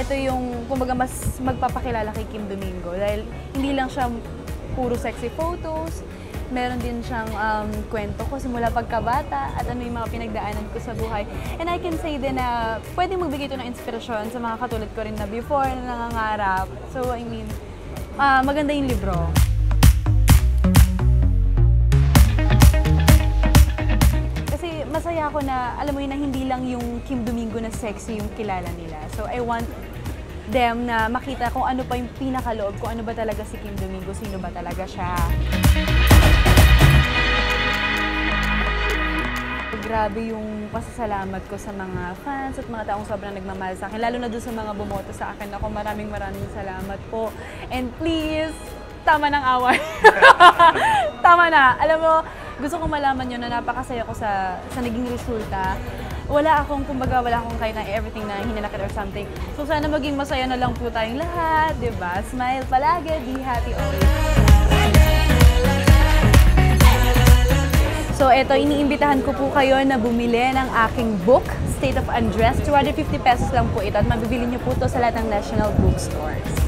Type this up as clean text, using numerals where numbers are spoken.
ito yung, kumbaga, mas magpapakilala kay Kim Domingo dahil hindi lang siya puro sexy photos, meron din siyang kwento ko simula pagkabata at ano yung mga pinagdaanan ko sa buhay. And I can say din na pwede magbigay ito ng inspirasyon sa mga katulad ko rin na before na nangangarap. So, I mean, maganda yung libro. Kasi masaya ako na, alam mo yun, na hindi lang yung Kim Domingo na sexy yung kilala nila. So, I want them na makita kung ano pa yung pinakaloob, kung ano ba talaga si Kim Domingo, sino ba talaga siya. Grabe yung pasasalamat ko sa mga fans at mga taong sobrang nagmamahal sa akin, lalo na doon sa mga bumoto sa akin. Ako, maraming salamat po. And please, tama ng away. Tama na. Alam mo, gusto kong malaman yun na napakasaya ko sa naging resulta. Wala akong kahit na everything na hinanakit or something. So sana maging masaya na lang po tayong lahat, di ba? Smile palagi, be happy always. So eto, iniimbitahan ko po kayo na bumili ng aking book, State of Undress. 250 pesos lang po ito at mabibili niyo po ito sa lahat ng national bookstores.